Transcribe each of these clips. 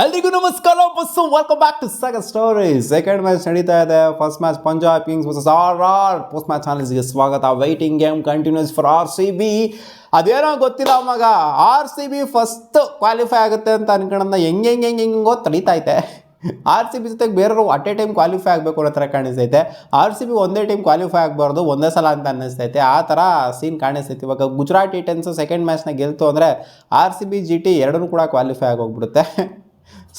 ಎಲ್ರಿಗೂ ನಮಸ್ಕಾರ ಬಸ್ಸು welcome back to saga stories. Second match ನಡೀತಾ ಇದೆ. First match Punjab kings versus RR. Post match ಚಾನಲ್ಸ್ಗೆ ಸ್ವಾಗತ. Waiting game continues for RCB. ಅದೇನೋ ಗೊತ್ತಿಲ್ಲ ಮಗ, RCB ಫಸ್ಟ್ ಕ್ವಾಲಿಫೈ ಆಗುತ್ತೆ ಅಂತ ಅನ್ಕೊಂಡ ಹೆಂಗೋ ತಡೀತೈತೆ. RCB ಜೊತೆಗೆ ಬೇರೆಯವರು ಅಟ್ ಎ ಟೈಮ್ ಕ್ವಾಲಿಫೈ ಆಗಬೇಕು ಅನ್ನೋ ಥರ ಕಾಣಿಸ್ತೈತೆ. RCB ಒಂದೇ ಟೈಮ್ ಕ್ವಾಲಿಫೈ ಆಗಬಾರ್ದು, ಒಂದೇ ಸಲ ಅಂತ ಅನ್ನಿಸ್ತೈತೆ. ಆ ಥರ ಸೀನ್ ಕಾಣಿಸ್ತೈತೆ. ಇವಾಗ ಗುಜರಾತ್ ಟೈಟನ್ಸ್ ಸೆಕೆಂಡ್ ಮ್ಯಾಚ್ನ ಗೆಲ್ತು ಅಂದರೆ RCB GT ಎರಡೂ ಕೂಡ ಕ್ವಾಲಿಫೈ ಆಗೋಗ್ಬಿಡುತ್ತೆ.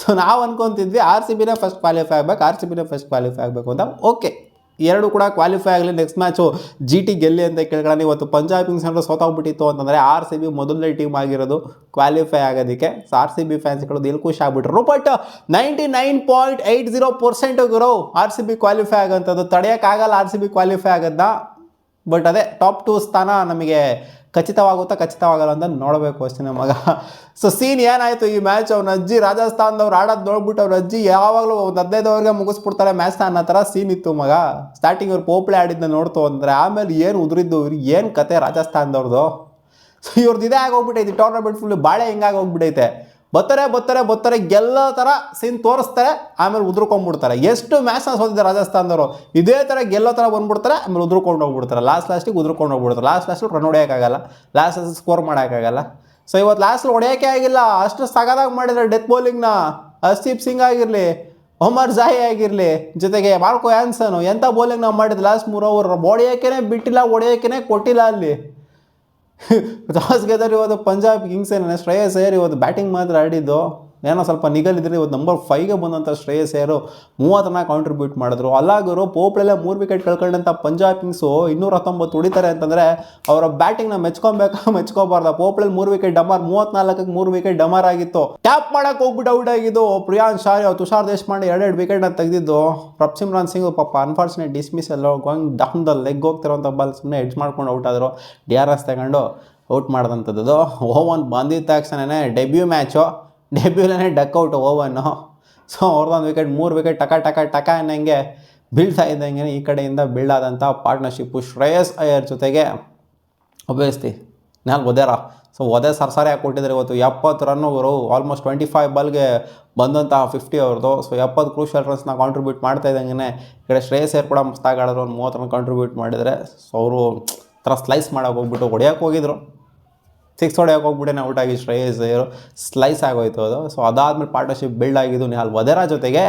ಸೊ ನಾವು ಅನ್ಕೊತಿದ್ವಿ RCBನೇ ಫಸ್ಟ್ ಕ್ವಾಲಿಫೈ ಆಗಬೇಕು ಅಂತ. ಓಕೆ, ಎರಡು ಕೂಡ ಕ್ವಾಲಿಫೈ ಆಗಲಿ, ನೆಕ್ಸ್ಟ್ ಮ್ಯಾಚು GT ಗೆಲ್ಲಿ ಅಂತ ಕೇಳ್ಕೊಳ್ಳೋಣ. ಇವತ್ತು ಪಂಜಾಬ್ ಕಿಂಗ್ಸ್ ಅಂದ್ರೆ ಸೋತೋಗ್ಬಿಟ್ಟಿತ್ತು ಅಂತಂದರೆ RCB ಮೊದಲನೇ ಟೀಮ್ ಆಗಿರೋದು ಕ್ವಾಲಿಫೈ ಆಗೋದಕ್ಕೆ. ಸೊ RCB ಫ್ಯಾನ್ಸ್ಗಳು ದಿಲ್ ಖುಷಿ ಆಗ್ಬಿಟ್ರು. ಬಟ್ 99.80% ಗುರು RCB ಕ್ವಾಲಿಫೈ ಆಗೋಂಥದ್ದು. ತಡೆಯೋಕ್ಕಾಗಲ್ಲ RCB ಕ್ವಾಲಿಫೈ ಆಗೋದನ್ನ. ಬಟ್ ಅದೇ ಟಾಪ್ 2 ಸ್ಥಾನ ನಮಗೆ ಖಚಿತವಾಗಲ್ಲ ಅಂತ ನೋಡಬೇಕು ಅಷ್ಟೇ ಮಗ. ಸೊ ಸೀನ್ ಏನಾಯಿತು ಈ ಮ್ಯಾಚ್, ಅವ್ನ ಅಜ್ಜಿ ರಾಜಸ್ಥಾನದವ್ರು ಆಡೋದು ನೋಡ್ಬಿಟ್ಟು ಅವ್ರ ಅಜ್ಜಿ ಯಾವಾಗಲೂ ಒಂದು 15 ಓವರ್ಗೆ ಮುಗಿಸ್ಬಿಡ್ತಾರೆ ಮ್ಯಾಚ್ನ ಅನ್ನೋ ಥರ ಸೀನ್ ಇತ್ತು ಮಗ. ಸ್ಟಾರ್ಟಿಂಗ್ ಅವ್ರು ಪೋಪ್ಳೆ ಆಡಿದ್ದನ್ನ ನೋಡ್ತು ಅಂದರೆ ಆಮೇಲೆ ಏನು ಉದುರಿದ್ದು ಇವ್ರಿಗೆ, ಏನು ಕತೆ ರಾಜಸ್ಥಾನದವ್ರದ್ದು. ಸೊ ಇವ್ರದ್ದು ಇದೇ ಆಗೋಗ್ಬಿಟ್ಟೈತಿ, ಟೂರ್ನಮೆಂಟ್ ಫುಲ್ ಬಾಳೆ ಹಿಂಗಾಗೋಗ್ಬಿಟ್ಟೈತೆ. ಬರ್ತಾರೆ ಗೆಲ್ಲೋ ಥರ ಸೀನ್ ತೋರಿಸ್ತಾರೆ, ಆಮೇಲೆ ಉದ್ರಕೊಂಡ್ಬಿಡ್ತಾರೆ. ಎಷ್ಟು ಮ್ಯಾಚ್ನ ಸೋತಿದ್ದಾರೆ ರಾಜಸ್ಥಾನದವರು, ಇದೇ ಥರ ಗೆಲ್ಲೋ ಥರ ಬಂದ್ಬಿಡ್ತಾರೆ, ಆಮೇಲೆ ಉದ್ರಕೊಂಡು ಹೋಗ್ಬಿಡ್ತಾರೆ. ಲಾಸ್ಟಿಗೆ ಉದ್ರಕೊಂಡು ಹೋಗ್ಬಿಡ್ತಾರೆ. ಲಾಸ್ಟ್ ರನ್ ಹೊಡೆಯೋಕ್ಕಾಗಲ್ಲ, ಲಾಸ್ಟ್ ಸ್ಕೋರ್ ಮಾಡೋಕ್ಕಾಗಲ್ಲ. ಸೊ ಇವತ್ತು ಲಾಸ್ಟಲ್ಲಿ ಹೊಡೆಯೋಕ್ಕೆ ಆಗಿಲ್ಲ. ಅಷ್ಟು ಸಗದಾಗಿ ಮಾಡಿದರೆ ಡೆತ್ ಬೌಲಿಂಗ್ನ. ಹರ್ಷದೀಪ್ ಸಿಂಗ್ ಆಗಿರಲಿ, ಒಮರ್ ಜಾಯಿ ಆಗಿರಲಿ, ಜೊತೆಗೆ ಮಾರ್ಕೋ ಆ್ಯನ್ಸನ್ ಎಂಥ ಬೌಲಿಂಗ್ ನಾವು ಮಾಡಿದ್ದು ಲಾಸ್ಟ್ 3 ಓವರ್. ಹೊಡೆಯೋಕ್ಕೇ ಬಿಟ್ಟಿಲ್ಲ, ಹೊಡೆಯೋಕ್ಕೇ ಕೊಟ್ಟಿಲ್ಲ ಅಲ್ಲಿ. ಟಾಸ್ ಗೆದರ್ ಇವತ್ತು ಪಂಜಾಬ್ ಕಿಂಗ್ಸ್ ಏನೇ. ಶ್ರೇಯಸ್ ಅಯ್ಯರ್ ಇವತ್ತು ಬ್ಯಾಟಿಂಗ್ ಮಾತ್ರ ಆಡಿದ್ದು, ಏನೋ ಸ್ವಲ್ಪ ನಿಗಲಿದ್ರೆ. ಇವತ್ತು ನಂಬರ್ 5ಗೆ ಬಂದಂಥ ಶ್ರೇಯಸ್ ಅಯ್ಯರು 30 ರನ್ ಕಾಂಟ್ರಿಬ್ಯೂಟ್ ಮಾಡಿದ್ರು. ಅಲ್ಲಾಗರು ಪೋಪ್ಳೆಲ್ಲ 3 ವಿಕೆಟ್ ಕಳ್ಕೊಂಡಂಥ ಪಂಜಾಬ್ ಕಿಂಗ್ಸು 219 ಹೊಡಿತಾರೆ ಅಂತಂದರೆ ಅವರ ಬ್ಯಾಟಿಂಗ್ನ ಮೆಚ್ಕೋಬಾರ್ದ. ಪೋಪ್ಳೆಲ್ಲಿ 3 ವಿಕೆಟ್ ಡಮಾರ್, 34ಕ್ಕೆ 3 ವಿಕೆಟ್ ಡಮಾರ್ ಆಗಿತ್ತು. ಟ್ಯಾಪ್ ಮಾಡೋಕೆ ಹೋಗ್ಬಿಟ್ಟು ಔಟ್ ಆಗಿದ್ದು ಪ್ರಿಯಾಂಶ್ ಶಾರಿ. ತುಷಾರ್ ದೇಶಪಾಂಡೆ 2 ವಿಕೆಟ್ನ ತೆಗೆದಿದ್ದು. ಪ್ರಭ್ಸಿಮ್ರಾನ್ ಸಿಂಗ್ ಪಾಪ ಅನ್ಫಾರ್ಚುನೇಟ್ ಡಿಸ್ಮಿಸ್ ಎಲ್ಲ ಗೋಯಿಂಗ್ ಡೌನ್ ದ ಲೆಗ್ ಹೋಗ್ತಿರೋಂಥ ಬಾಲ್ ಸುಮ್ಮನೆ ಎಡ್ಜ್ ಮಾಡ್ಕೊಂಡು ಔಟ್ ಆದರು. DRS ತಗೊಂಡು ಔಟ್ ಮಾಡಿದಂಥದ್ದು. ಓವನ್ ಬಂದಿದ್ದ ತಕ್ಷಣವೇ ಡೆಬ್ಯೂಲೇ ಡಕ್ಔಟ್ ಓವನ್ನು. ಸೊ ಅವ್ರದ್ದೊಂದು ವಿಕೆಟ್, 3 ವಿಕೆಟ್ ಟಕ ಅನ್ನಂಗೆ ಬೀಳ್ತಾ ಇದ್ದಂಗೆ ಈ ಕಡೆಯಿಂದ ಬೀಳಾದಂಥ ಪಾರ್ಟ್ನರ್ಶಿಪ್ಪು ಶ್ರೇಯಸ್ ಅಯ್ಯರ್ ಜೊತೆಗೆ ಒಬ್ಬಿಯಸ್ಲಿ ಒದೆರ. ಸೊ ಒದೆ ಸರ್ಸಾರಿಯಾಗಿ ಕೊಟ್ಟಿದ್ದಾರೆ ಇವತ್ತು. 70 ರನ್ನುಗಳು, ಆಲ್ಮೋಸ್ಟ್ 25 ಬಾಲ್ಗೆ ಬಂದಂತಹ 50 ಅವ್ರದ್ದು. ಸೊ 70 ಕ್ರೂಷಿಯಲ್ ರನ್ಸ್ನ ಕಾಂಟ್ರಿಬ್ಯೂಟ್ ಮಾಡ್ತಾ ಇದ್ದಂಗೆ ಈ ಕಡೆ ಶ್ರೇಯಸ್ ಅಯ್ಯರ್ ಕೂಡ ಮಸ್ತಾಗಿ ಆಡಿದ್ರು. ಒಂದು 30 ರನ್ ಕಾಂಟ್ರಿಬ್ಯೂಟ್ ಮಾಡಿದರೆ. ಸೊ ಅವರು ಥರ ಸ್ಲೈಸ್ ಮಾಡೋಕೆ ಹೋಗ್ಬಿಟ್ಟು ಹೊಡೆಯೋಕೆ ಹೋಗಿದ್ರು, 6 ಹೊಡೆಯೋಕೆ ಹೋಗ್ಬಿಟ್ಟೆ ಔಟ್ ಆಗಿ ಶ್ರೇಯಸ್ ಅಯ್ಯರು ಸ್ಲೈಸ್ ಆಗೋಯ್ತು ಅದು. ಸೊ ಅದಾದಮೇಲೆ ಪಾರ್ಟ್ನರ್ಶಿಪ್ ಬಿಲ್ಡ್ ಆಗಿದ್ದು ನಿಹಾಲ್ ವದೇರ ಜೊತೆಗೆ.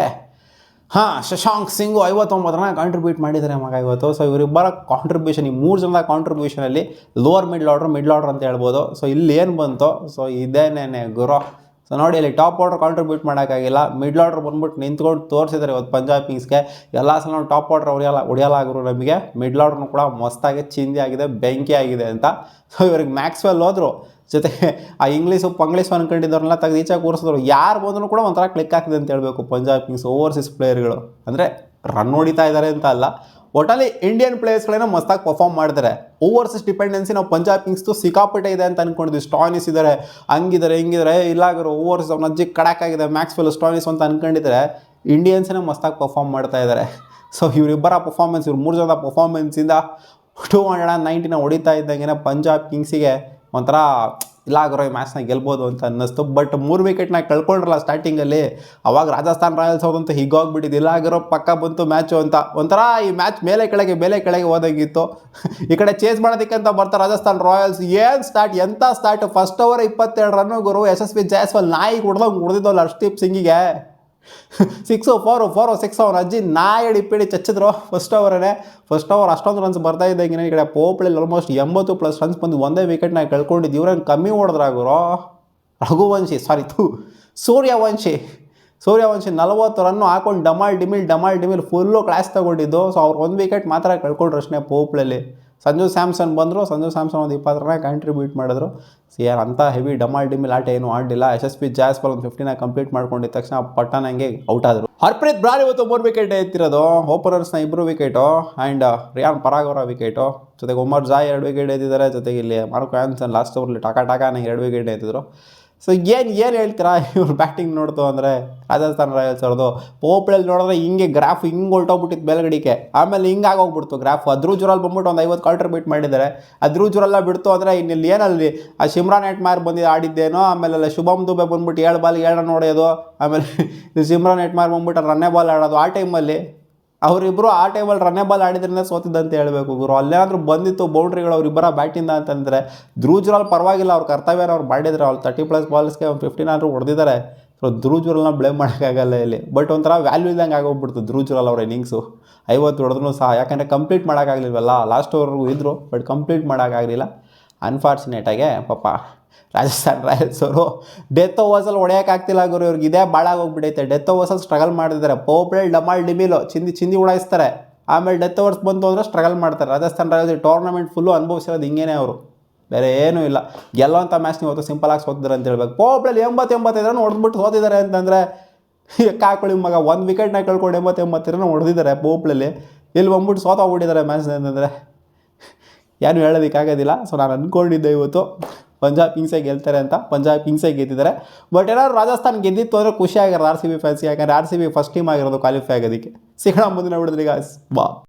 ಶಶಾಂಕ್ ಸಿಂಗು 59 ರನ್ ಕಾಂಟ್ರಿಬ್ಯೂಟ್ ಮಾಡಿದ್ದಾರೆ ಮಗ ಇವತ್ತು. ಸೊ ಇವರಿಬ್ಬರ ಕಾಂಟ್ರಿಬ್ಯೂಷನ್, ಈ 3 ಜನದ ಕಾಂಟ್ರಿಬ್ಯೂಷನಲ್ಲಿ ಲೋವರ್ ಮಿಡ್ಲ್ ಆರ್ಡರ್ ಅಂತ ಹೇಳ್ಬೋದು. ಸೊ ಇಲ್ಲಿ ಏನು ಬಂತು, ಸೊ ಇದೇನೇನೆ ಗುರು. ಸೊ ನೋಡಿ, ಅಲ್ಲಿ ಟಾಪ್ ಆರ್ಡರ್ ಕಾಂಟ್ರಿಬ್ಯೂಟ್ ಮಾಡೋಕ್ಕಾಗಿಲ್ಲ. ಮಿಡ್ಲ್ ಆರ್ಡರ್ ಬಂದ್ಬಿಟ್ಟು ನಿಂತ್ಕೊಂಡು ತೋರಿಸಿದ್ದಾರೆ ಇವತ್ತು ಪಂಜಾಬ್ ಕಿಂಗ್ಸ್ಗೆ. ಎಲ್ಲ ಸಲ ನಾವು ಟಾಪ್ ಆರ್ಡರ್ ಹೊಡೆಯಲಾಗರು ನಮಗೆ. ಮಿಡ್ಲ್ ಆರ್ಡ್ರೂ ಕೂಡ ಮಸ್ತಾಗಿ ಚಿಂದಿ ಆಗಿದೆ, ಬೆಂಕಿ ಆಗಿದೆ ಅಂತ. ಸೊ ಇವ್ರಿಗೆ ಮ್ಯಾಕ್ಸ್ವೆಲ್ ಹೋದರು, ಜೊತೆಗೆ ಆ ಇಂಗ್ಲೀಷು ಅನ್ಕೊಂಡಿದ್ದವ್ರನ್ನೆಲ್ಲ ತೆಗೆದು ಈಚೆ ಕೂರಿಸಿದ್ರು. ಯಾರು ಬಂದರೂ ಕೂಡ ಒಂಥರ ಕ್ಲಿಕ್ ಆಗ್ತಿದೆ ಅಂತ ಹೇಳಬೇಕು ಪಂಜಾಬ್ ಕಿಂಗ್ಸ್ ಓವರ್ಸೀಸ್ ಪ್ಲೇಯರ್ಗಳು. ಅಂದರೆ ರನ್ ಹೊಡಿತಾ ಇದ್ದಾರೆ ಅಂತ ಅಲ್ಲ, ಒಟ್ಟಲ್ಲಿ ಇಂಡಿಯನ್ ಪ್ಲೇಯರ್ಸ್ಗಳೇನೋ ಮಸ್ತಾಗಿ ಪರ್ಫಾರ್ಮ್ ಮಾಡ್ತಾರೆ. ಓವರ್ಸೀಸ್ ಡಿಪೆಂಡೆನ್ಸಿ ನಾವು ಪಂಜಾಬ್ ಕಿಂಗ್ಸ್ದು ಸಿಕ್ಕಾಪಟ್ಟೆ ಇದೆ ಅಂತ ಅಂದ್ಕೊಂಡಿದ್ವಿ. ಸ್ಟಾಯ್ನಿಸ್ ಇದ್ದಾರೆ, ಹಿಂಗಿದ್ದಾರೆ, ಇಲ್ಲಾಗರು ಓವರ್ಸೀಸ್ ಅವ್ನ ಅಜ್ಜಿ ಕಡಾಕಾಗಿದೆ, ಮ್ಯಾಕ್ಸ್ವೆಲ್ ಸ್ಟಾಯ್ನಿಸ್ ಅಂತ ಅಂದ್ಕೊಂಡಿದ್ರೆ ಇಂಡಿಯನ್ಸೇ ಮಸ್ತಾಗಿ ಪರ್ಫಾರ್ಮ್ ಮಾಡ್ತಾ ಇದ್ದಾರೆ. ಸೊ ಇವರಿಬ್ಬರ ಪರ್ಫಾರ್ಮೆನ್ಸ್, ಇವ್ರು 3 ಜನದ ಪರ್ಫಾರ್ಮೆನ್ಸಿಂದ 219 ಹೊಡಿತಾ ಇದ್ದಂಗೆ ಪಂಜಾಬ್ ಕಿಂಗ್ಸಿಗೆ ಒಂಥರ ಇಲ್ಲಾಗರೋ ಈ ಮ್ಯಾಚ್ನ ಗೆಲ್ಬೋದು ಅಂತ ಅನ್ನಿಸ್ತು. ಬಟ್ 3 ವಿಕೆಟ್ನ ಕಳ್ಕೊಂಡ್ರಲ್ಲ ಸ್ಟಾರ್ಟಿಂಗಲ್ಲಿ, ಅವಾಗ ರಾಜಸ್ಥಾನ್ ರಾಯಲ್ಸ್ ಹೋದಂತ ಹೀಗೋಗ್ಬಿಟ್ಟಿದ್ದು. ಇಲ್ಲಾಗಿರೋ ಪಕ್ಕ ಬಂತು ಮ್ಯಾಚು ಅಂತ ಒಂಥರ ಈ ಮ್ಯಾಚ್ ಮೇಲೆ ಕೆಳಗೆ ಹೋದಂಗಿತ್ತು. ಈ ಕಡೆ ಚೇಸ್ ಮಾಡೋದಕ್ಕೆ ಅಂತ ಬರ್ತಾರೆ ರಾಜಸ್ಥಾನ್ ರಾಯಲ್ಸ್. ಎಂಥ ಸ್ಟಾರ್ಟ್. ಫಸ್ಟ್ ಓವರ್ 22 ರನ್ನು ಗುರು. ಯಶಸ್ವಿ ಜೈಸ್ವಾಲ್ ನಾಯಿಗೆ ಹೊಡೆದಿದ್ದವಲ್ಲ ಹರ್ಷದೀಪ್ ಸಿಂಗಿಗೆ. 6 4 6 ಅವ್ರ ಅಜ್ಜಿ ನಾಯಿ ಹಿಡಿಪಿಡಿ ಚಚ್ಚಿದ್ರು ಫಸ್ಟ್ ಓವರ್ ಅಷ್ಟೊಂದು ರನ್ಸ್ ಬರ್ತಾ ಇದ್ದಂಗೆ ಈ ಕಡೆ ಪೋಪ್ಳೆಲ್ಲಿ ಆಲ್ಮೋಸ್ಟ್ 80+ ರನ್ಸ್ ಬಂದು ಒಂದೇ ವಿಕೆಟ್ನ ಕಳ್ಕೊಂಡಿದ್ದು. ಇವ್ರೇನು ಕಮ್ಮಿ ಹೊಡೆದ್ರಾಗುರು. ಸೂರ್ಯವಂಶಿ 40 ರನ್ನು ಹಾಕೊಂಡು ಡಮಾಲ್ ಡಿಮಿಲ್ ಫುಲ್ಲು ಕ್ಲಾಸ್ ತಗೊಂಡಿದ್ದು. ಸೊ ಅವ್ರು 1 ವಿಕೆಟ್ ಮಾತ್ರ ಕಳ್ಕೊಂಡ್ರು ಅಷ್ಟೇ ಪೋಪ್ಳಲ್ಲಿ. ಸಂಜು ಸ್ಯಾಮ್ಸನ್ ಬಂದರು. ಸಂಜು ಸ್ಯಾಮ್ಸನ್ ಒಂದು 20 ರನ್ ಕಾಂಟ್ರಿಬ್ಯೂಟ್ ಮಾಡಿದ್ರು. ಯಾರು ಅಂಥ ಹೆವಿ ಡಿಮಿಲ್ ಆಟ ಏನು ಆಡಲಿಲ್ಲ. ಯಶಸ್ವಿ ಜೈಸ್ವಾಲ್ ಒಂದು 50ನ ಕಂಪ್ಲೀಟ್ ಮಾಡ್ಕೊಂಡಿದ್ದ ತಕ್ಷಣ ಪಟ್ಟಣಂಗೆ ಔಟ್ ಆದರು. ಹರ್ಪ್ರೀತ್ ಬ್ರಾರ್ ಇವತ್ತು 3 ವಿಕೆಟ್ ಎತ್ತಿರೋದು. ಓಪನರ್ಸ್ನ 2 ವಿಕೆಟು ಆ್ಯಂಡ್ ರಿಯಾನ್ ಪರಾಗ್ ಅವರ ವಿಕೆಟು, ಜೊತೆಗೆ ಒಮರ್ ಜಾಯ್ 2 ವಿಕೆಟ್ ಎತ್ತಿದ್ದಾರೆ. ಜೊತೆಗೆ ಇಲ್ಲಿ ಮಾರ್ಕೋ ಆ್ಯನ್ಸನ್ ಲಾಸ್ಟ್ ಓವರ್ಲಿ ಟಕಾನ 2 ವಿಕೆಟ್ ಎತ್ತಿದ್ರು. ಸೊ ಏನು ಹೇಳ್ತೀರಾ ಇವ್ರು ಬ್ಯಾಟಿಂಗ್ ನೋಡ್ತು ಅಂದರೆ ರಾಜಸ್ಥಾನ್ ರಾಯಲ್ಸ್ ಅವ್ರದ್ದು ಪೋಪ್ಳಲ್ಲಿ ನೋಡಿದ್ರೆ ಹಿಂಗೆ ಗ್ರಾಫ್ ಹಿಂಗೆ ಹೊಲ್ಟೋಗ್ಬಿಟ್ಟಿತ್ತು ಮೇಲ್ಗಡಿಕೆ, ಆಮೇಲೆ ಹಿಂಗೆ ಆಗೋಗ್ಬಿಡ್ತು ಗ್ರಾಫ್. ಧ್ರುವ್ ಬಂದ್ಬಿಟ್ಟು ಒಂದು 50 ಕ್ವಾರ್ಟರ್ ಬೀಟ್ ಮಾಡಿದ್ದಾರೆ. ಧ್ರುವ್ ಬಿಡ್ತು ಅಂದರೆ ಇನ್ನಿಲ್ಲಿ ಏನಲ್ಲಿ ಆ ಶಿಮ್ರಾನ್ ಹೆಟ್ಮಾರ್ ಬಂದು ಆಡಿದ್ದೇನೋ, ಆಮೇಲೆ ಶುಭಮ್ ದುಬೆ ಬಂದ್ಬಿಟ್ಟು 7 ಬಾಲ್ 7 ರನ್ ಹೊಡೆಯೋದು, ಆಮೇಲೆ ಶಿಮ್ರಾನ್ ಹೆಟ್ಮಾರ್ ಬಂದ್ಬಿಟ್ಟು ರನ್ನೇ ಬಾಲ್ ಆಡೋದು. ಆ ಟೈಮಲ್ಲಿ ಅವರಿಬ್ಬರು ಆ ಟೈಮಲ್ಲಿ ರನ್ನೇ ಬಾಲ್ ಆಡಿದ್ರಿಂದ ಸೋತಿದ್ದಂತ ಹೇಳಬೇಕು ಗುರು. ಅಲ್ಲೇನಾದ್ರೂ ಬಂದಿತ್ತು ಬೌಂಡ್ರಿಗಳು ಅವರಿಬ್ಬರ ಬ್ಯಾಟಿಂದ ಅಂತಂದರೆ ಧ್ರುವ್ ಪರವಾಗಿಲ್ಲ, ಅವ್ರ ಕರ್ತವ್ಯನ ಅವ್ರು ಮಾಡಿದ್ರು. ಅವ್ರು 30+ ಬಾಲ್ಸ್ಗೆ 15 ಆದರೂ ಹೊಡೆದಿದ್ದಾರೆ. ಸೊ ಧ್ರುವ್ ಬ್ಲೇಮ್ ಮಾಡೋಕ್ಕಾಗಲ್ಲ ಇಲ್ಲಿ. ಬಟ್ ಒಂಥರ ವ್ಯಾಲ್ಯೂ ಇದ್ದಂಗೆ ಆಗೋಗ್ಬಿಡ್ತು ಧ್ರುವ್ ಅವ್ರ ಇನ್ನಿಂಗ್ಸು. 50 ಹೊಡೆದ್ರೂ ಸಹ, ಯಾಕಂದರೆ ಕಂಪ್ಲೀಟ್ ಮಾಡೋಕ್ಕಾಗಲಿಲ್ವಲ್ಲ, ಲಾಸ್ಟ್ ಓವರ್ಗೂ ಇದ್ದರು ಬಟ್ ಕಂಪ್ಲೀಟ್ ಮಾಡೋಕ್ಕಾಗಲಿಲ್ಲ. ಅನ್ಫಾರ್ಚುನೇಟಾಗೆ ಪಾಪ ರಾಜಸ್ಥಾನ್ ರಾಯಲ್ಸ್ ಅವರು ಡೆತ್ ಓವರ್ಸಲ್ಲಿ ಹೊಡೆಯೋಕ್ಕಾಗ್ತಿಲ್ಲ ಗುರು. ಇವ್ರಿಗೆ ಇದೇ ಭಾಳಾಗೋಗ್ಬಿಟ್ಟೈತೆ. ಡೆತ್ ಓವರ್ಸಲ್ಲಿ ಸ್ಟ್ರಗಲ್ ಮಾಡ್ತಿದ್ದಾರೆ. ಪೋಪ್ಳಲ್ ಡಮಾಲ್ ಡಿಮಿಲೋ ಚಿಂದಿ ಉಡಾಯಿಸ್ತಾರೆ, ಆಮೇಲೆ ಡೆತ್ ಓವರ್ಸ್ ಬಂತು ಅಂದರೆ ಸ್ಟ್ರಗಲ್ ಮಾಡ್ತಾರೆ. ರಾಜಸ್ಥಾನ್ ರಾಯಲ್ಸ್ ಟೂರ್ನಮೆಂಟ್ ಫುಲ್ಲು ಅನುಭವಿಸಿರೋದು ಹಿಂಗೇನೆ ಅವರು, ಬೇರೆ ಏನೂ ಇಲ್ಲ. ಗೆಲ್ಲೋಂಥ ಮ್ಯಾಚ್ ಇವತ್ತು ಸಿಂಪಲಾಗಿ ಸೋತಿದ್ದಾರೆ ಅಂತ ಹೇಳ್ಬೇಕು. ಪೋಪ್ಳಲ್ 85 ರನ್ ಹೊಡೆದ್ಬಿಟ್ಟು ಸೋತಿದ್ದಾರೆ ಅಂತಂದರೆ ಹಾಕೊಳ್ಳಿ ಮಗ, 1 ವಿಕೆಟ್ನ ಕಳ್ಕೊಂಡು 80 ರನ್ ಹೊಡೆದಿದ್ದಾರೆ ಪೋಪ್ಳಲ್ಲಿ. ಇಲ್ಲಿ ಬಂದ್ಬಿಟ್ಟು ಸೋತೋಗ್ಬಿಟ್ಟಿದ್ದಾರೆ ಮ್ಯಾಚ್ ಅಂತಂದರೆ ಏನು ಹೇಳೋದಕ್ಕಾಗೋದಿಲ್ಲ. ಸೊ ನಾನು ಅಂದ್ಕೊಂಡಿದ್ದೆ ಇವತ್ತು ಪಂಜಾಬ್ ಕಿಂಗ್ಸೇ ಗೆಲ್ತಾರೆ ಅಂತ. ಪಂಜಾಬ್ ಕಿಂಗ್ಸೇ ಗೆದ್ದಿದ್ದಾರೆ. ಬಟ್ ಏನಾದ್ರು ರಾಜಸ್ಥಾನ್ ಗೆದ್ದಿತ್ತು ಅಂದರೆ ಖುಷಿ ಆಗಿರೋದು RCB ಫ್ಯಾನ್ಸ್, ಯಾಕಂದರೆ RCB ಫಸ್ಟ್ ಟೀಮ್ ಆಗಿರೋದು ಕ್ವಾಲಿಫೈ ಆಗೋದಕ್ಕೆ. ಸಿಗೋಣ ಮುಂದಿನ ವಿಡಿಯೋದಲ್ಲಿ ಗಾಯ್ಸ್, ಬಾ.